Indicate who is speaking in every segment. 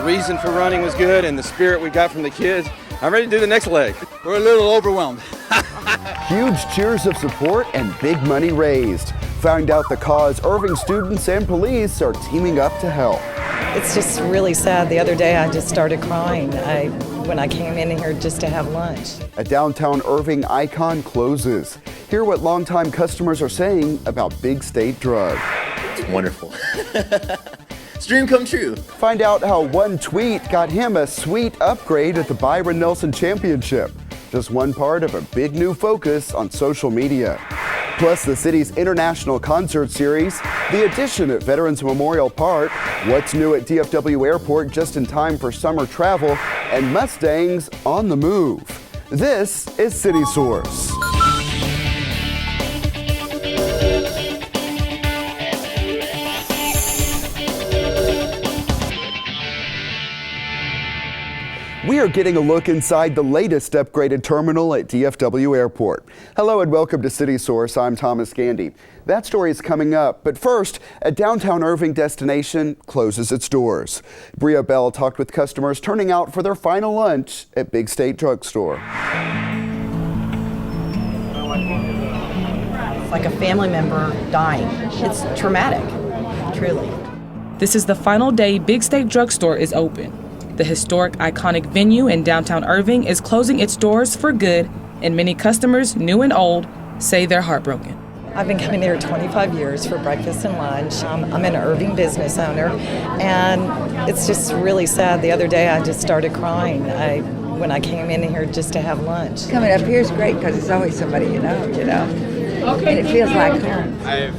Speaker 1: reason for running was good and the spirit we got from the kids. I'm ready to do the next leg.
Speaker 2: We're a little overwhelmed.
Speaker 3: Huge cheers of support and big money raised. Find out the cause Irving students and police are teaming up to help.
Speaker 4: It's just really sad. The other day I just started crying when I came in here just to have lunch.
Speaker 3: A downtown Irving icon closes. Hear what longtime customers are saying about Big State Drug.
Speaker 5: It's wonderful. It's a dream come true.
Speaker 3: Find out how one tweet got him a sweet upgrade at the Byron Nelson Championship. Just one part of a big new focus on social media. Plus the city's international concert series, the addition at Veterans Memorial Park, what's new at DFW Airport just in time for summer travel, and Mustangs on the move. This is City Source. We are getting a look inside the latest upgraded terminal at DFW Airport. Hello and welcome to City Source. I'm Thomas Gandy. That story is coming up, but first, a downtown Irving destination closes its doors. Bria Bell talked with customers turning out for their final lunch at Big State Drugstore.
Speaker 4: It's like a family member dying. It's traumatic, truly.
Speaker 6: This is the final day Big State Drugstore is open. The historic, iconic venue in downtown Irving is closing its doors for good, and many customers, new and old, say they're heartbroken.
Speaker 4: I've been coming here 25 years for breakfast and lunch. I'm an Irving business owner, and it's just really sad. The other day I just started crying when I came in here just to have lunch.
Speaker 7: Coming up here is great because it's always somebody you know, and it feels like home.
Speaker 8: I've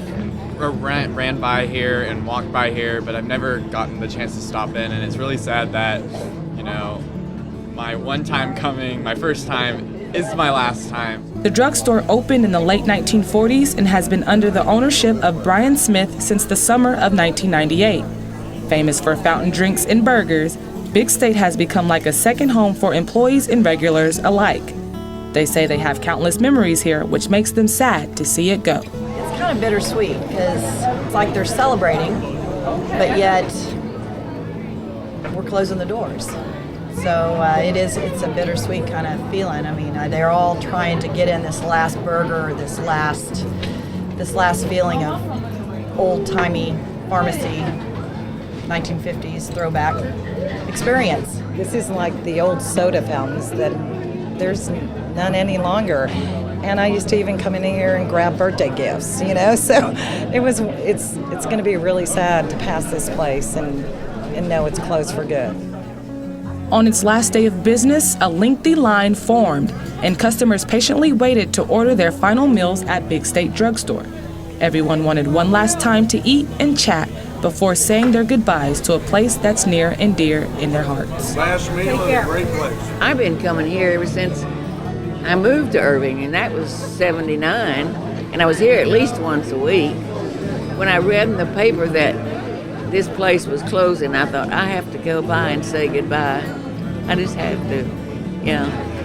Speaker 8: ran by here and walked by here, but I've never gotten the chance to stop in, and it's really sad that, my one time coming, my first time, is my last time.
Speaker 6: The drugstore opened in the late 1940s and has been under the ownership of Brian Smith since the summer of 1998. Famous for fountain drinks and burgers, Big State has become like a second home for employees and regulars alike. They say they have countless memories here, which makes them sad to see it go.
Speaker 4: It's kind of bittersweet because it's like they're celebrating, but yet we're closing the doors. So it's a bittersweet kind of feeling. I mean, they're all trying to get in this last burger, this last feeling of old-timey pharmacy, 1950s throwback experience. This isn't like the old soda fountains that there's none any longer. And I used to even come in here and grab birthday gifts, so it's going to be really sad to pass this place and know it's closed for good.
Speaker 6: On its last day of business, a lengthy line formed, and customers patiently waited to order their final meals at Big State Drugstore. Everyone wanted one last time to eat and chat before saying their goodbyes to a place that's near and dear in their hearts.
Speaker 9: Last meal at a great place.
Speaker 7: I've been coming here ever since I moved to Irving, and that was 79, and I was here at least once a week. When I read in the paper that this place was closing, I thought, I have to go by and say goodbye. I just have to.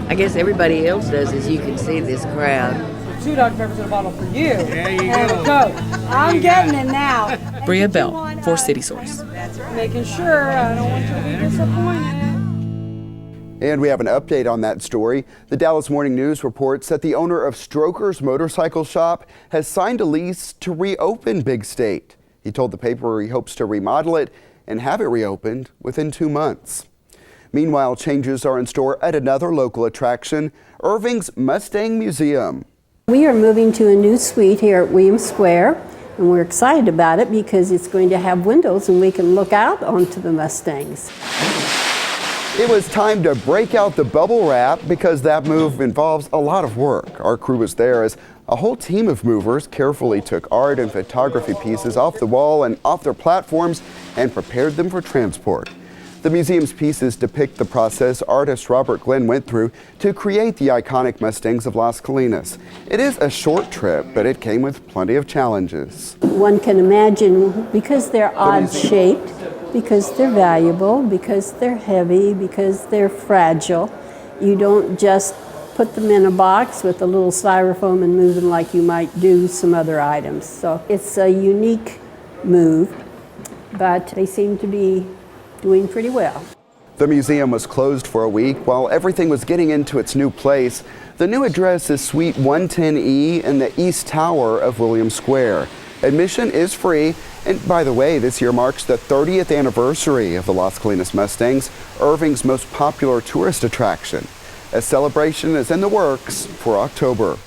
Speaker 7: I guess everybody else does, as you can see this crowd.
Speaker 10: 2 Dr. Peppers in a bottle for you.
Speaker 9: There you
Speaker 10: and
Speaker 9: go.
Speaker 10: Coke. I'm getting it now.
Speaker 6: Bria Bell for City Source.
Speaker 10: Making sure I don't want you to be disappointed.
Speaker 3: And we have an update on that story. The Dallas Morning News reports that the owner of Stroker's Motorcycle Shop has signed a lease to reopen Big State. He told the paper he hopes to remodel it and have it reopened within 2 months. Meanwhile, changes are in store at another local attraction, Irving's Mustang Museum.
Speaker 11: We are moving to a new suite here at Williams Square, and we're excited about it because it's going to have windows and we can look out onto the Mustangs.
Speaker 3: It was time to break out the bubble wrap because that move involves a lot of work. Our crew was there as a whole team of movers carefully took art and photography pieces off the wall and off their platforms and prepared them for transport. The museum's pieces depict the process artist Robert Glenn went through to create the iconic Mustangs of Las Colinas. It is a short trip, but it came with plenty of challenges.
Speaker 11: One can imagine, because they're odd shaped, because they're valuable, because they're heavy, because they're fragile, you don't just put them in a box with a little styrofoam and move them like you might do some other items. So it's a unique move, but they seem to be doing pretty well.
Speaker 3: The museum was closed for a week while everything was getting into its new place. The new address is Suite 110E in the East Tower of Williams Square. Admission is free, and by the way, this year marks the 30th anniversary of the Las Colinas Mustangs, Irving's most popular tourist attraction. A celebration is in the works for October.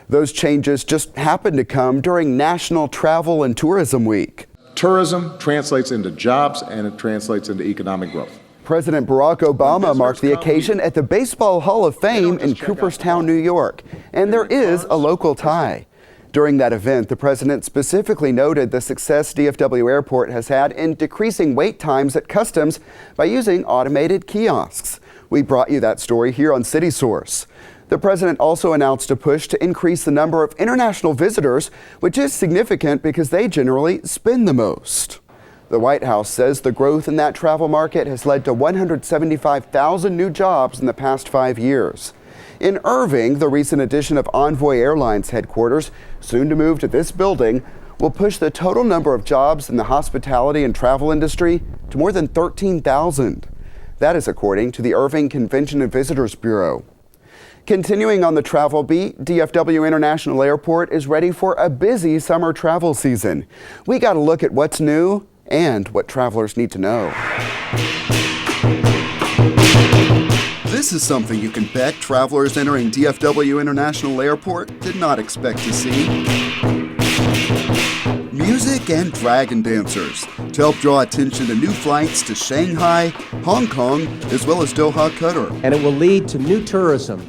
Speaker 3: Those changes just happened to come during National Travel and Tourism Week.
Speaker 2: Tourism translates into jobs and it translates into economic growth.
Speaker 3: President Barack Obama marked the occasion at the Baseball Hall of Fame in Cooperstown, New York, and there is a local tie. During that event, the president specifically noted the success DFW Airport has had in decreasing wait times at customs by using automated kiosks. We brought you that story here on City Source. The president also announced a push to increase the number of international visitors, which is significant because they generally spend the most. The White House says the growth in that travel market has led to 175,000 new jobs in the past 5 years. In Irving, the recent addition of Envoy Airlines headquarters, soon to move to this building, will push the total number of jobs in the hospitality and travel industry to more than 13,000. That is according to the Irving Convention and Visitors Bureau. Continuing on the travel beat, DFW International Airport is ready for a busy summer travel season. We got to look at what's new and what travelers need to know. This is something you can bet travelers entering DFW International Airport did not expect to see. Music and dragon dancers to help draw attention to new flights to Shanghai, Hong Kong, as well as Doha, Qatar.
Speaker 9: And it will lead to new tourism,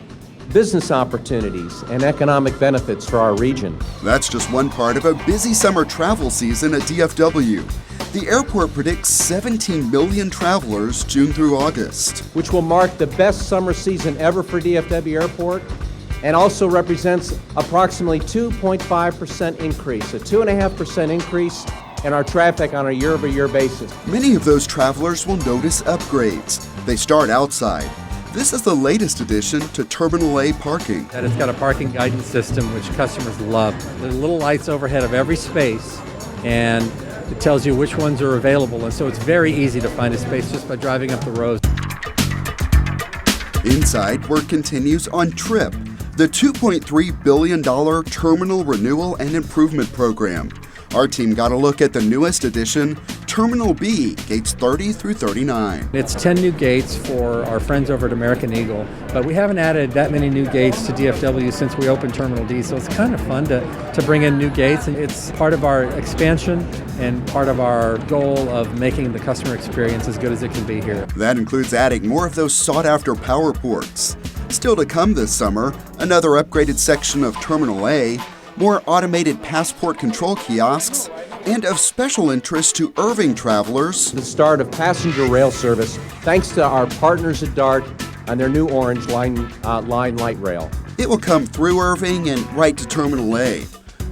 Speaker 9: business opportunities, and economic benefits for our region.
Speaker 3: That's just one part of a busy summer travel season at DFW. The airport predicts 17 million travelers June through August,
Speaker 9: which will mark the best summer season ever for DFW Airport and also represents approximately 2.5% increase, a 2.5% increase in our traffic on a year-over-year basis.
Speaker 3: Many of those travelers will notice upgrades. They start outside. This is the latest addition to Terminal A parking.
Speaker 12: And it's got a parking guidance system which customers love. There's little lights overhead of every space, and it tells you which ones are available, and so it's very easy to find a space just by driving up the rows.
Speaker 3: Inside, work continues on TRIP, the $2.3 billion Terminal Renewal and Improvement Program. Our team got a look at the newest addition, Terminal B, gates 30 through 39.
Speaker 12: It's 10 new gates for our friends over at American Eagle, but we haven't added that many new gates to DFW since we opened Terminal D, so it's kind of fun to bring in new gates, and it's part of our expansion and part of our goal of making the customer experience as good as it can be here.
Speaker 3: That includes adding more of those sought-after power ports. Still to come this summer, another upgraded section of Terminal A, more automated passport control kiosks, and of special interest to Irving travelers,
Speaker 9: the start of passenger rail service thanks to our partners at DART on their new Orange Line light rail.
Speaker 3: It will come through Irving and right to Terminal A.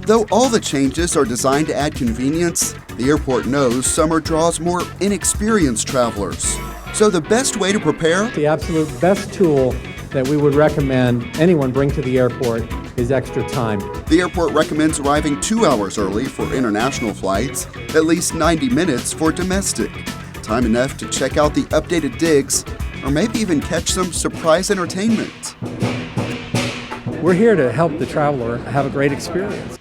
Speaker 3: Though all the changes are designed to add convenience, the airport knows summer draws more inexperienced travelers. So the best way to prepare?
Speaker 12: The absolute best tool that we would recommend anyone bring to the airport is extra time.
Speaker 3: The airport recommends arriving 2 hours early for international flights, at least 90 minutes for domestic. Time enough to check out the updated digs, or maybe even catch some surprise entertainment.
Speaker 12: We're here to help the traveler have a great experience.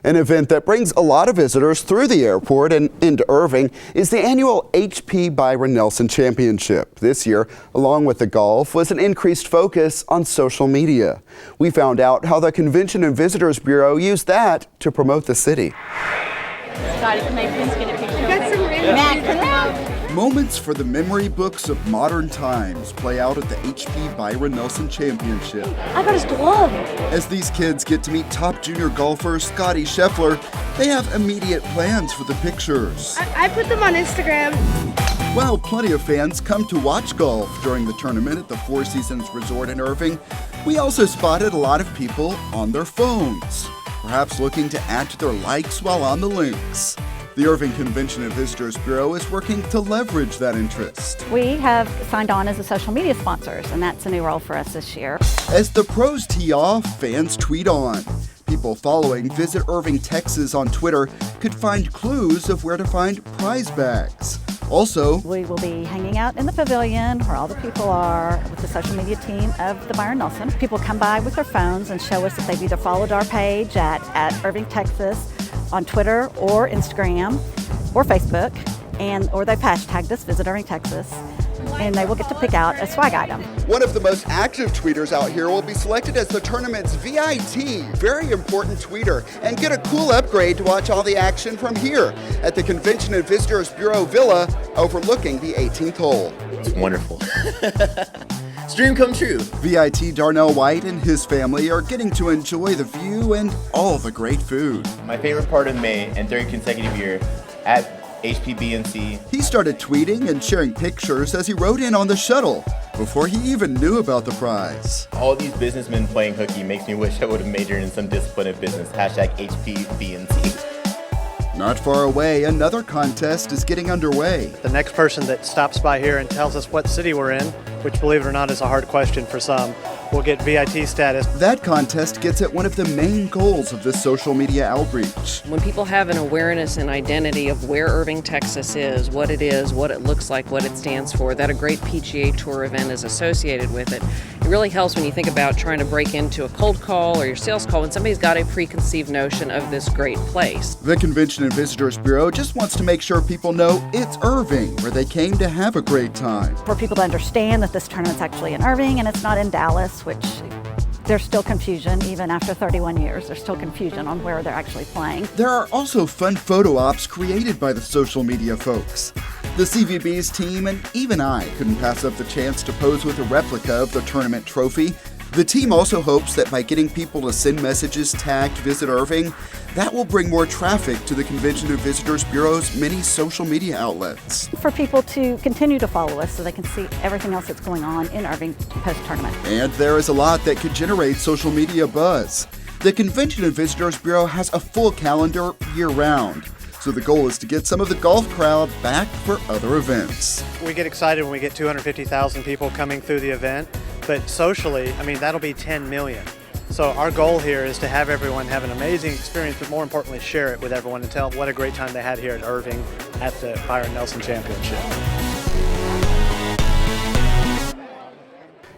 Speaker 3: An event that brings a lot of visitors through the airport and into Irving is the annual HP Byron Nelson Championship. This year, along with the golf, was an increased focus on social media. We found out how the Convention and Visitors Bureau used that to promote the city.
Speaker 10: Scotty, can I please get a picture? Matt, come out.
Speaker 3: Moments for the memory books of modern times play out at the HP Byron Nelson Championship.
Speaker 10: I got his glove.
Speaker 3: As these kids get to meet top junior golfer Scotty Scheffler, they have immediate plans for the pictures.
Speaker 10: I put them on Instagram.
Speaker 3: While plenty of fans come to watch golf during the tournament at the Four Seasons Resort in Irving, we also spotted a lot of people on their phones, perhaps looking to add to their likes while on the links. The Irving Convention and Visitors Bureau is working to leverage that interest.
Speaker 13: We have signed on as the social media sponsors, and that's a new role for us this year.
Speaker 3: As the pros tee off, fans tweet on. People following Visit Irving, Texas on Twitter could find clues of where to find prize bags. Also,
Speaker 13: we will be hanging out in the pavilion where all the people are with the social media team of the Byron Nelson. People come by with their phones and show us if they've either followed our page at Irving, Texas on Twitter or Instagram or Facebook, or they've hashtagged us, Visit Irving, Texas, and they will get to pick out a swag item.
Speaker 3: One of the most active tweeters out here will be selected as the tournament's VIT, very important tweeter, and get a cool upgrade to watch all the action from here at the Convention and Visitors Bureau Villa overlooking the 18th hole.
Speaker 5: It's wonderful. It's a dream come true.
Speaker 3: VIT Darnell White and his family are getting to enjoy the view and all the great food.
Speaker 14: My favorite part of May and third consecutive year at HPBNC.
Speaker 3: He started tweeting and sharing pictures as he rode in on the shuttle before he even knew about the prize.
Speaker 14: All these businessmen playing hooky makes me wish I would have majored in some discipline of business. #HPBNC.
Speaker 3: Not far away, another contest is getting underway.
Speaker 15: The next person that stops by here and tells us what city we're in, which believe it or not is a hard question for some, will get VIT status.
Speaker 3: That contest gets at one of the main goals of this social media outreach.
Speaker 16: When people have an awareness and identity of where Irving, Texas is, what it looks like, what it stands for, that a great PGA Tour event is associated with it. It really helps when you think about trying to break into a cold call or your sales call when somebody's got a preconceived notion of this great place.
Speaker 3: The Convention and Visitors Bureau just wants to make sure people know it's Irving, where they came to have a great time.
Speaker 13: For people to understand that this tournament's actually in Irving and it's not in Dallas, which there's still confusion, even after 31 years, there's still confusion on where they're actually playing.
Speaker 3: There are also fun photo ops created by the social media folks. The CVB's team and even I couldn't pass up the chance to pose with a replica of the tournament trophy. The team also hopes that by getting people to send messages tagged Visit Irving, that will bring more traffic to the Convention and Visitors Bureau's many social media outlets.
Speaker 13: For people to continue to follow us so they can see everything else that's going on in Irving post-tournament.
Speaker 3: And there is a lot that could generate social media buzz. The Convention and Visitors Bureau has a full calendar year-round. So the goal is to get some of the golf crowd back for other events.
Speaker 15: We get excited when we get 250,000 people coming through the event, but socially, that'll be 10 million. So our goal here is to have everyone have an amazing experience, but more importantly, share it with everyone and tell what a great time they had here at Irving at the Byron Nelson Championship.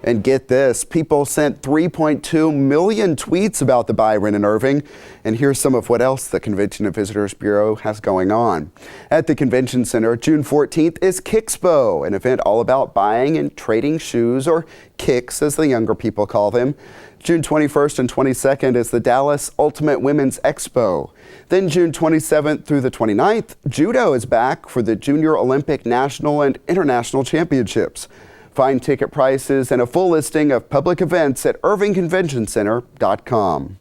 Speaker 3: And get this, people sent 3.2 million tweets about the Byron in Irving. And here's some of what else the Convention and Visitors Bureau has going on. At the Convention Center, June 14th is Kickspo, an event all about buying and trading shoes, or kicks as the younger people call them. June 21st and 22nd is the Dallas Ultimate Women's Expo. Then June 27th through the 29th, Judo is back for the Junior Olympic National and International Championships. Find ticket prices and a full listing of public events at irvingconventioncenter.com.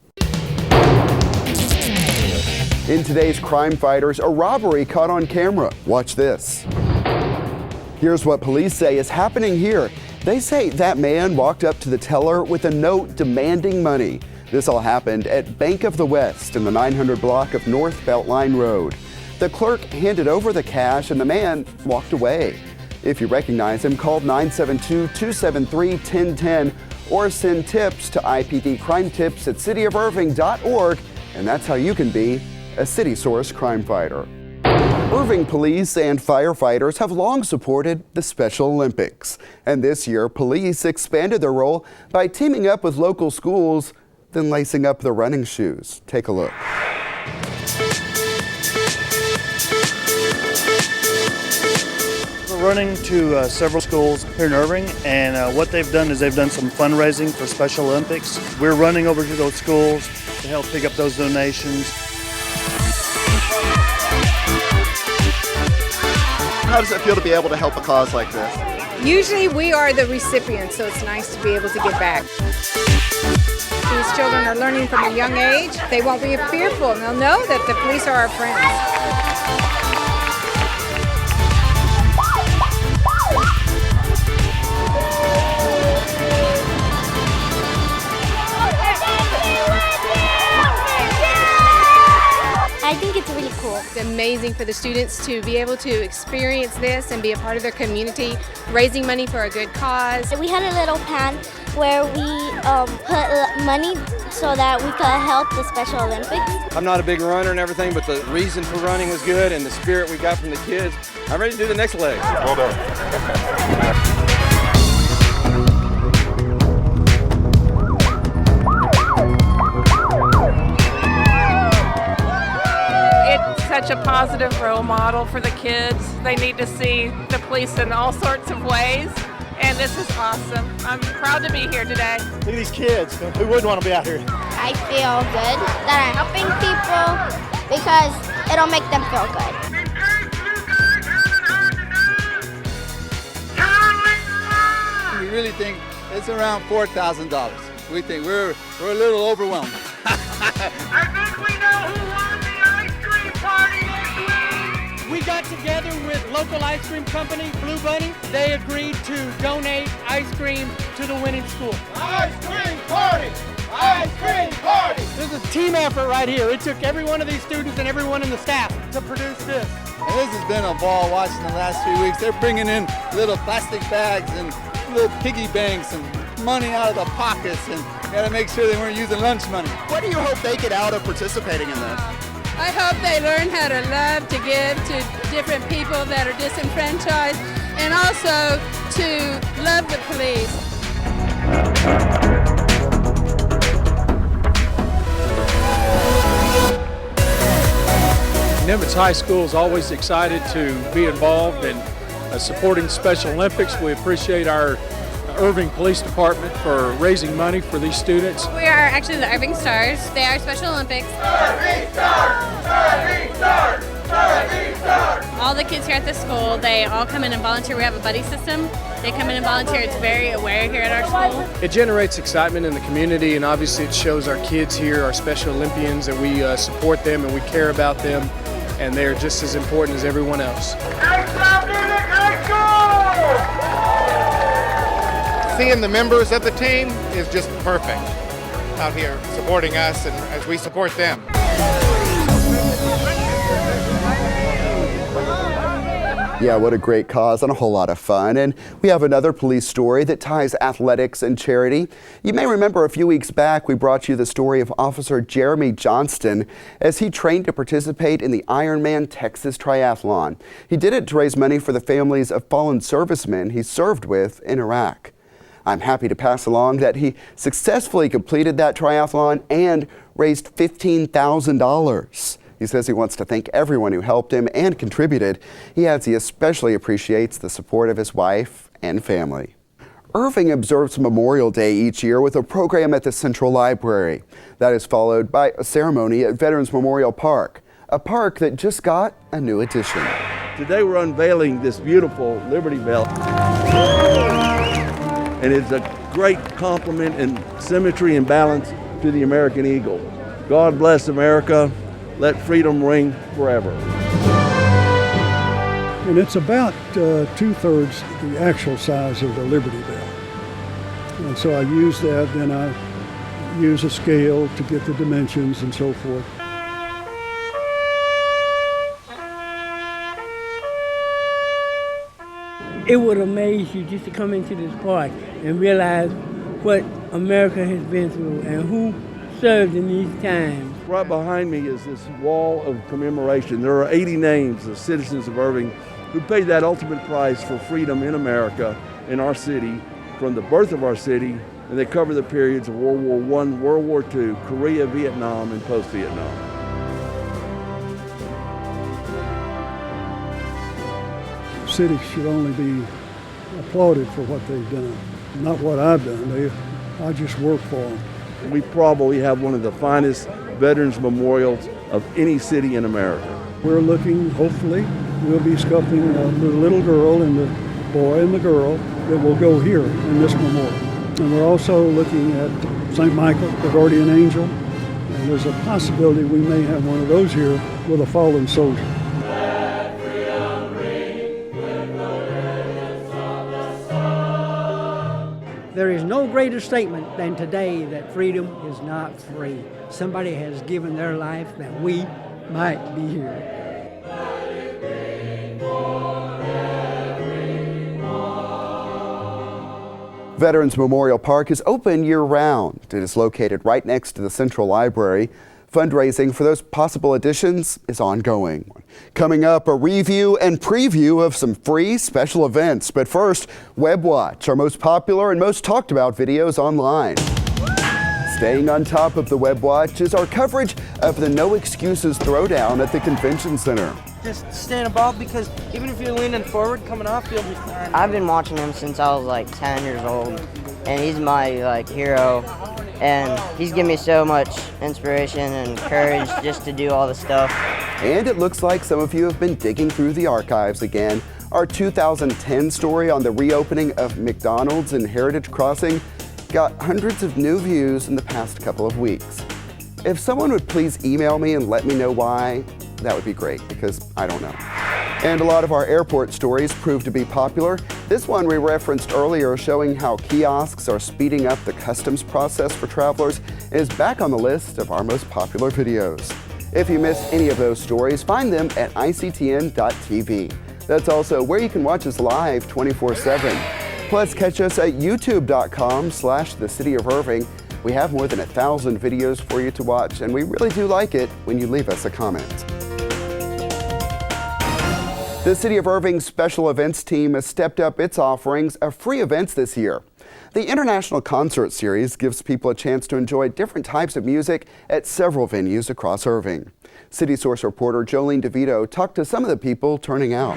Speaker 3: In today's Crime Fighters, a robbery caught on camera. Watch this. Here's what police say is happening here. They say that man walked up to the teller with a note demanding money. This all happened at Bank of the West in the 900 block of North Beltline Road. The clerk handed over the cash and the man walked away. If you recognize him, call 972-273-1010 or send tips to ipdcrimetips@cityofirving.org, and that's how you can be a City Source crime fighter. Irving police and firefighters have long supported the Special Olympics, and this year police expanded their role by teaming up with local schools, then lacing up their running shoes. Take a look.
Speaker 15: Running to several schools here in Irving, and what they've done is they've done some fundraising for Special Olympics. We're running over to those schools to help pick up those donations.
Speaker 3: How does it feel to be able to help a cause like this?
Speaker 17: Usually we are the recipients, so it's nice to be able to give back. These children are learning from a young age. They won't be fearful, and they'll know that the police are our friends.
Speaker 10: I think it's really cool.
Speaker 17: It's amazing for the students to be able to experience this and be a part of their community, raising money for a good cause.
Speaker 10: We had a little pan where we put money so that we could help the Special Olympics.
Speaker 1: I'm not a big runner and everything, but the reason for running was good and the spirit we got from the kids. I'm ready to do the next leg.
Speaker 2: Well done.
Speaker 18: Such a positive role model for the kids. They need to see the police in all sorts of ways, and this is awesome. I'm proud to be here today.
Speaker 19: Look at these kids. Who wouldn't want to be out here?
Speaker 10: I feel good that I'm helping people because it'll make them feel good.
Speaker 20: We really think it's around $4,000. We think we're a little overwhelmed.
Speaker 21: I think we know who won the ice cream party this week.
Speaker 22: We got together with local ice cream company, Blue Bunny. They agreed to donate ice cream to the winning school.
Speaker 21: Ice cream party! Ice cream party!
Speaker 22: This is a team effort right here. It took every one of these students and everyone in the staff to produce this.
Speaker 20: And this has been a ball watching the last few weeks. They're bringing in little plastic bags and little piggy banks and money out of the pockets, and got to make sure they weren't using lunch money.
Speaker 23: What do you hope they get out of participating in this?
Speaker 24: I hope they learn how to love, to give to different people that are disenfranchised, and also to love the police.
Speaker 25: Nimitz High School is always excited to be involved in supporting Special Olympics. We appreciate our Irving Police Department for raising money for these students.
Speaker 26: We are actually the Irving Stars. They are Special Olympics.
Speaker 21: Irving Stars! Irving Stars! Irving Stars!
Speaker 26: All the kids here at the school, they all come in and volunteer. We have a buddy system. They come in and volunteer. It's very aware here at our school.
Speaker 25: It generates excitement in the community, and obviously it shows our kids here, our Special Olympians, that we support them and we care about them, and they're just as important as everyone else.
Speaker 27: Seeing the members of the team is just perfect out here supporting us and as we support them.
Speaker 3: Yeah, what a great cause and a whole lot of fun. And we have another police story that ties athletics and charity. You may remember a few weeks back we brought you the story of Officer Jeremy Johnston as he trained to participate in the Ironman Texas triathlon. He did it to raise money for the families of fallen servicemen he served with in Iraq. I'm happy to pass along that he successfully completed that triathlon and raised $15,000. He says he wants to thank everyone who helped him and contributed. He adds he especially appreciates the support of his wife and family. Irving observes Memorial Day each year with a program at the Central Library. That is followed by a ceremony at Veterans Memorial Park, a park that just got a new addition.
Speaker 28: Today we're unveiling this beautiful Liberty Bell. And it's a great compliment and symmetry and balance to the American Eagle. God bless America. Let freedom ring forever.
Speaker 29: And it's about 2/3 the actual size of the Liberty Bell. And so I use that, then I use a scale to get the dimensions and so forth.
Speaker 30: It would amaze you just to come into this park and realize what America has been through and who served in these times.
Speaker 28: Right behind me is this wall of commemoration. There are 80 names of citizens of Irving who paid that ultimate price for freedom in America, in our city, from the birth of our city, and they cover the periods of World War I, World War II, Korea, Vietnam, and post-Vietnam.
Speaker 29: Cities should only be applauded for what they've done, not what I've done. I just work for them.
Speaker 28: We probably have one of the finest veterans memorials of any city in America.
Speaker 29: We're looking, hopefully, we'll be sculpting the little girl and the boy and the girl that will go here in this memorial. And we're also looking at St. Michael, the guardian angel, and there's a possibility we may have one of those here with a fallen soldier.
Speaker 31: There is no greater statement than today that freedom is not free. Somebody has given their life that we might be here.
Speaker 3: Veterans Memorial Park is open year-round. It is located right next to the Central Library. Fundraising for those possible additions is ongoing. Coming up, a review and preview of some free special events. But first, WebWatch, our most popular and most talked about videos online. Staying on top of the WebWatch is our coverage of the No Excuses Throwdown at the Convention Center.
Speaker 4: Just stand above, because even if you're leaning forward coming off, you'll be fine.
Speaker 5: I've been watching him since I was like 10 years old, and he's my hero, and he's given me so much inspiration and courage just to do all the stuff.
Speaker 3: And it looks like some of you have been digging through the archives again. Our 2010 story on the reopening of McDonald's in Heritage Crossing got hundreds of new views in the past couple of weeks. If someone would please email me and let me know why, that would be great, because I don't know. And a lot of our airport stories proved to be popular. This one we referenced earlier, showing how kiosks are speeding up the customs process for travelers, is back on the list of our most popular videos. If you missed any of those stories, find them at ictn.tv. That's also where you can watch us live 24/7. Plus, catch us at youtube.com/the City of Irving. We have more than 1,000 videos for you to watch, and we really do like it when you leave us a comment. The City of Irving's special events team has stepped up its offerings of free events this year. The International Concert Series gives people a chance to enjoy different types of music at several venues across Irving. City Source reporter Jolene DeVito talked to some of the people turning out.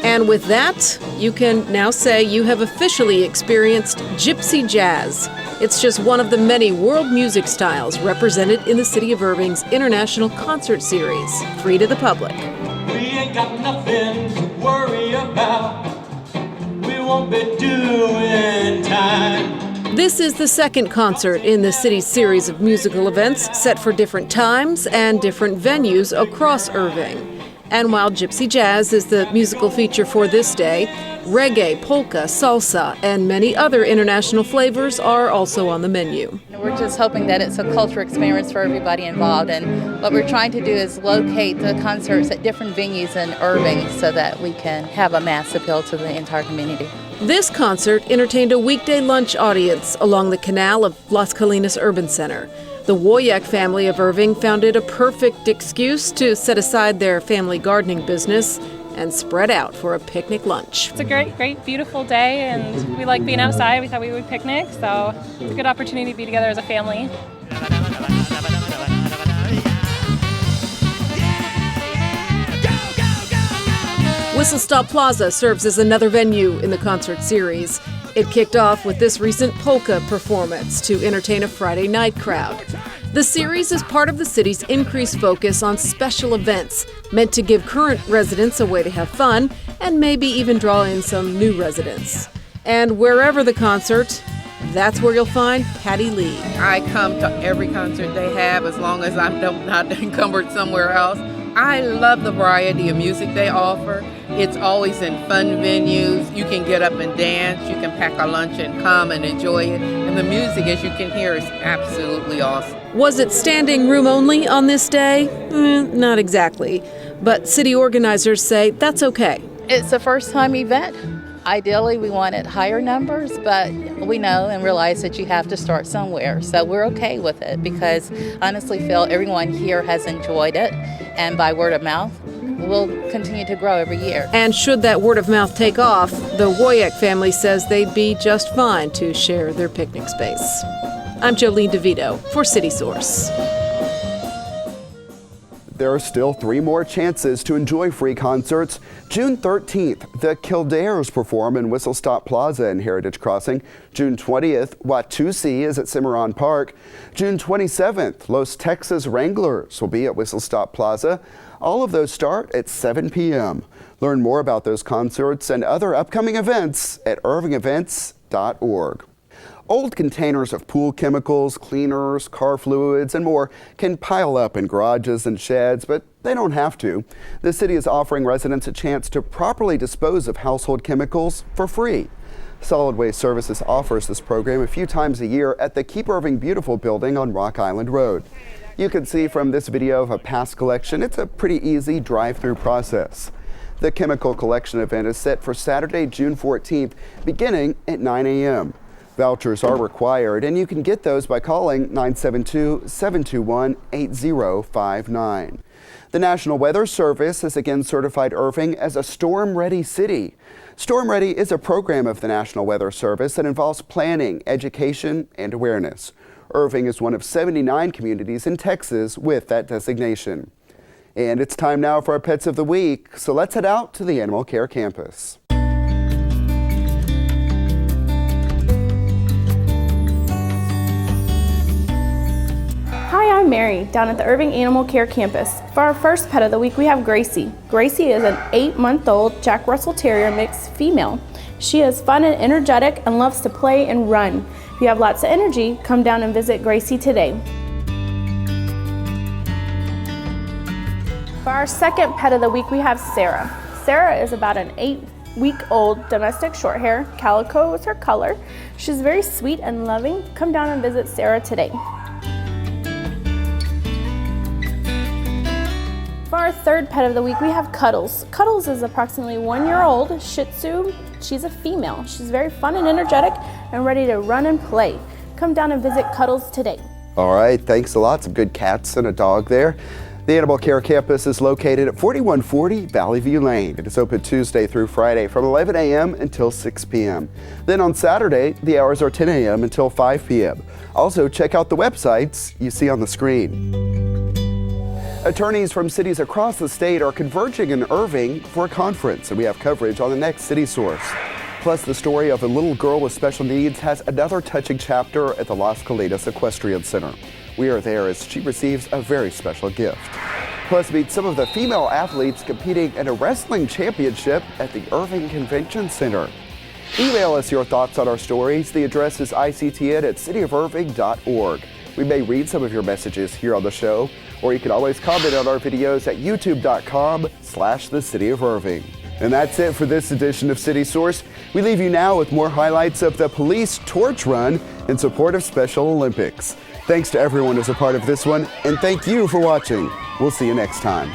Speaker 6: And with that, you can now say you have officially experienced Gypsy Jazz. It's just one of the many world music styles represented in the City of Irving's International Concert Series, free to the public.
Speaker 21: We ain't got nothing to worry about. We won't be doing time.
Speaker 6: This is the second concert in the city's series of musical events set for different times and different venues across Irving. And while Gypsy Jazz is the musical feature for this day, reggae, polka, salsa, and many other international flavors are also on the menu.
Speaker 7: We're just hoping that it's a cultural experience for everybody involved, and what we're trying to do is locate the concerts at different venues in Irving so that we can have a mass appeal to the entire community.
Speaker 6: This concert entertained a weekday lunch audience along the canal of Las Colinas Urban Center. The Woyak family of Irving found it a perfect excuse to set aside their family gardening business and spread out for a picnic lunch.
Speaker 8: It's a great, beautiful day, and we like being outside. We thought we would picnic, so it's a good opportunity to be together as a family.
Speaker 6: Whistle Stop Plaza serves as another venue in the concert series. It kicked off with this recent polka performance to entertain a Friday night crowd. The series is part of the city's increased focus on special events, meant to give current residents a way to have fun and maybe even draw in some new residents. And wherever the concert, that's where you'll find Patty Lee.
Speaker 9: I come to every concert they have as long as I'm not encumbered somewhere else. I love the variety of music they offer. It's always in fun venues. You can get up and dance. You can pack a lunch and come and enjoy it. And the music, as you can hear, is absolutely awesome.
Speaker 6: Was it standing room only on this day? Not exactly. But city organizers say that's okay.
Speaker 7: It's a first-time event. Ideally, we wanted higher numbers, but we know and realize that you have to start somewhere. So we're okay with it because honestly feel everyone here has enjoyed it. And by word of mouth, we'll continue to grow every year.
Speaker 6: And should that word of mouth take off, the Woyak family says they'd be just fine to share their picnic space. I'm Jolene DeVito for City Source.
Speaker 3: There are still 3 more chances to enjoy free concerts. June 13th, the Kildares perform in Whistle Stop Plaza in Heritage Crossing. June 20th, Watusi is at Cimarron Park. June 27th, Los Texas Wranglers will be at Whistle Stop Plaza. All of those start at 7 p.m. Learn more about those concerts and other upcoming events at irvingevents.org. Old containers of pool chemicals, cleaners, car fluids, and more can pile up in garages and sheds, but they don't have to. The city is offering residents a chance to properly dispose of household chemicals for free. Solid Waste Services offers this program a few times a year at the Keep Irving Beautiful building on Rock Island Road. You can see from this video of a past collection, it's a pretty easy drive-through process. The chemical collection event is set for Saturday, June 14th, beginning at 9 a.m. Vouchers are required, and you can get those by calling 972-721-8059. The National Weather Service has again certified Irving as a storm-ready city. Storm Ready is a program of the National Weather Service that involves planning, education, and awareness. Irving is one of 79 communities in Texas with that designation. And it's time now for our Pets of the Week, so let's head out to the Animal Care Campus.
Speaker 1: Hi, I'm Mary, down at the Irving Animal Care Campus. For our first pet of the week, we have Gracie. Gracie is an 8-month-old Jack Russell Terrier mix female. She is fun and energetic and loves to play and run. If you have lots of energy, come down and visit Gracie today. For our second pet of the week, we have Sarah. Sarah is about an 8-week-old domestic shorthair. Calico is her color. She's very sweet and loving. Come down and visit Sarah today. For our third pet of the week, we have Cuddles. Cuddles is approximately 1-year-old Shih Tzu. She's a female. She's very fun and energetic and ready to run and play. Come down and visit Cuddles today.
Speaker 3: All right, thanks a lot. Some good cats and a dog there. The Animal Care Campus is located at 4140 Valley View Lane. It is open Tuesday through Friday from 11 a.m. until 6 p.m. Then on Saturday, the hours are 10 a.m. until 5 p.m. Also, check out the websites you see on the screen. Attorneys from cities across the state are converging in Irving for a conference, and we have coverage on the next City Source. Plus, the story of a little girl with special needs has another touching chapter at the Las Colinas Equestrian Center. We are there as she receives a very special gift. Plus, meet some of the female athletes competing in a wrestling championship at the Irving Convention Center. Email us your thoughts on our stories. The address is ictn@cityofirving.org. We may read some of your messages here on the show, or you can always comment on our videos at youtube.com/thecityofirving. And that's it for this edition of City Source. We leave you now with more highlights of the police torch run in support of Special Olympics. Thanks to everyone who's a part of this one, and thank you for watching. We'll see you next time.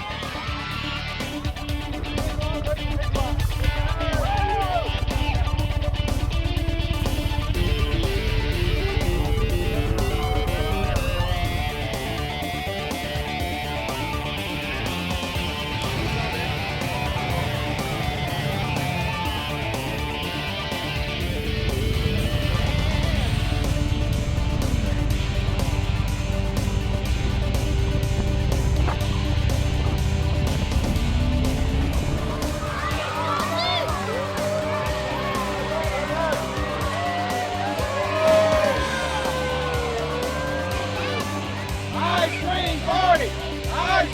Speaker 21: Ice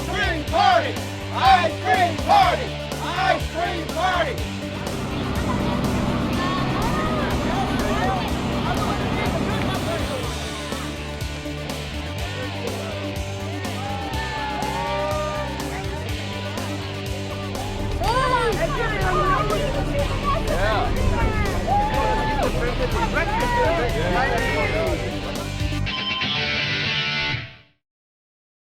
Speaker 21: cream party! Ice cream party! Ice cream party!